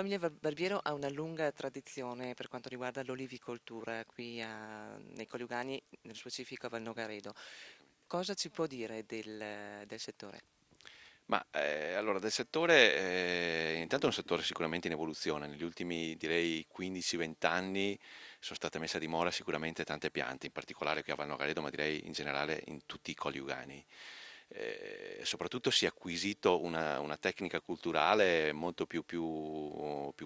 La famiglia Barbiero ha una lunga tradizione per quanto riguarda l'olivicoltura qui nei Coliugani, nello specifico a Valnogaredo. Cosa ci può dire del settore? Ma allora del settore, intanto è un settore sicuramente in evoluzione, negli ultimi direi 15-20 anni sono state messe a dimora sicuramente tante piante, in particolare qui a Valnogaredo, ma direi in generale in tutti i Coliugani. Soprattutto si è acquisito una tecnica culturale molto più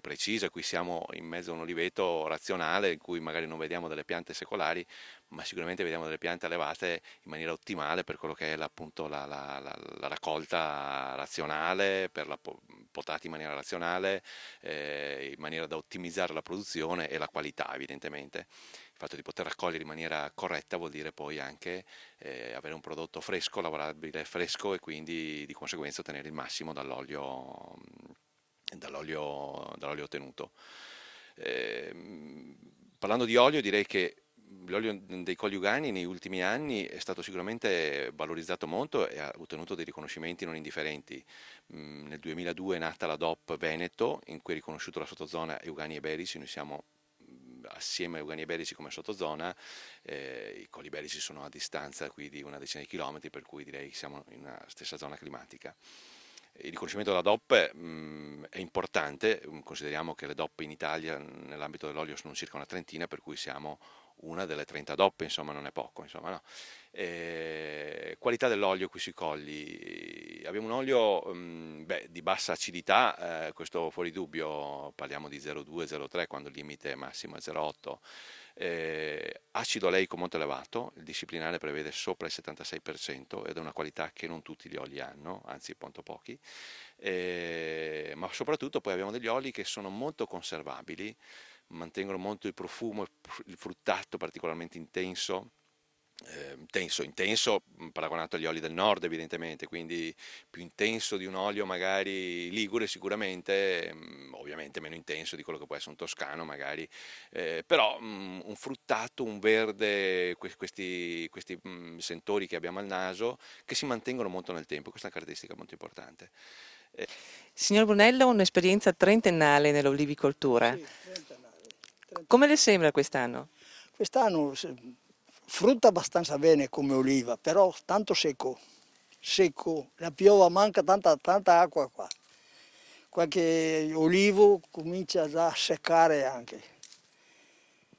precisa. Qui siamo in mezzo a un oliveto razionale in cui magari non vediamo delle piante secolari, ma sicuramente vediamo delle piante allevate in maniera ottimale per quello che è appunto la raccolta razionale, per la potata in maniera razionale, in maniera da ottimizzare la produzione e la qualità evidentemente. Il fatto di poter raccogliere in maniera corretta vuol dire poi anche avere un prodotto fresco, lavorabile fresco e quindi di conseguenza ottenere il massimo dall'olio ottenuto. Parlando di olio, direi che l'olio dei coniugani negli ultimi anni è stato sicuramente valorizzato molto e ha ottenuto dei riconoscimenti non indifferenti. Nel 2002 è nata la DOP Veneto, in cui è riconosciuto la sottozona Eugani Iberici. Noi siamo assieme a Eugani Iberici come sottozona, i Colli Iberici sono a distanza qui di una decina di chilometri, per cui direi che siamo in una stessa zona climatica. Il riconoscimento della DOP è importante, consideriamo che le DOP in Italia nell'ambito dell'olio sono circa una trentina, per cui siamo una delle 30 DOP, insomma non è poco, insomma, no? Qualità dell'olio qui sui colli, abbiamo un olio di bassa acidità, questo fuori dubbio, parliamo di 0,2-0,3 quando il limite massimo è 0,8. Acido oleico molto elevato, il disciplinare prevede sopra il 76% ed è una qualità che non tutti gli oli hanno, anzi molto pochi. Ma soprattutto poi abbiamo degli oli che sono molto conservabili, mantengono molto il profumo, il fruttato particolarmente intenso paragonato agli oli del nord evidentemente, quindi più intenso di un olio magari ligure sicuramente, ovviamente meno intenso di quello che può essere un toscano magari, però un fruttato, un verde, questi sentori che abbiamo al naso che si mantengono molto nel tempo, questa è una caratteristica molto importante. Eh, Signor Brunello, un'esperienza trentennale nell'olivicoltura. Sì, trentennale. Come le Trentennale. sembra quest'anno? Quest'anno frutta abbastanza bene come oliva, però tanto secco, secco, la piova manca tanta acqua qua. Qualche olivo comincia già a seccare anche.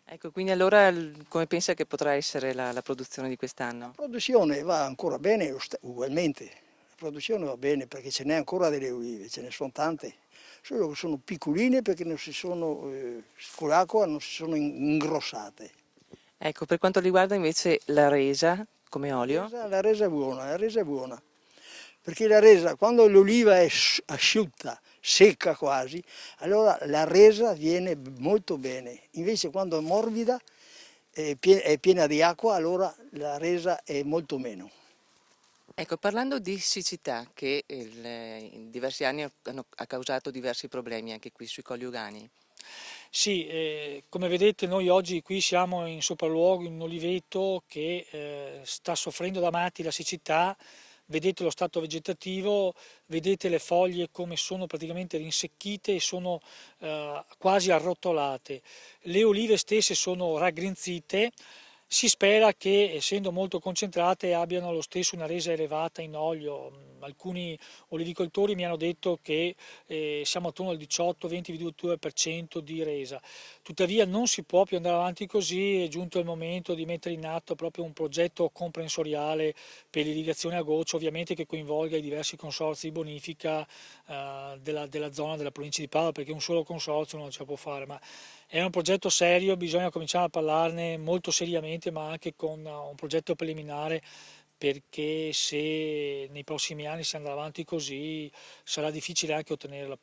Ecco, quindi allora come pensa che potrà essere la produzione di La quest'anno? produzione va ancora bene ugualmente, la produzione va bene perché ce n'è ancora delle olive, ce ne sono tante, solo che sono piccoline perché non si sono, con l'acqua non si sono ingrossate. Ecco, per quanto riguarda invece la resa come olio, La resa è buona, la resa è buona, perché la resa, quando l'oliva è asciutta, secca quasi, allora la resa viene molto bene, invece quando è morbida, è piena di acqua, allora la resa è molto meno. ecco, parlando di siccità che in diversi anni ha causato diversi problemi anche qui sui Colli Ugani. Sì, come vedete noi oggi qui siamo in sopralluogo in un oliveto che sta soffrendo da matti la siccità, vedete lo stato vegetativo, vedete le foglie come sono praticamente rinsecchite e sono quasi arrotolate. Le olive stesse sono raggrinzite, si spera che, essendo molto concentrate, abbiano lo stesso una resa elevata in olio. Alcuni olivicoltori mi hanno detto che siamo attorno al 18-20,2% di resa. Tuttavia non si può più andare avanti così, è giunto il momento di mettere in atto proprio un progetto comprensoriale per l'irrigazione a goccia, ovviamente che coinvolga i diversi consorzi di bonifica della zona della provincia di Padova, perché un solo consorzio non ce la può fare, ma è un progetto serio, bisogna cominciare a parlarne molto seriamente, ma anche con un progetto preliminare, perché se nei prossimi anni si andrà avanti così sarà difficile anche ottenere la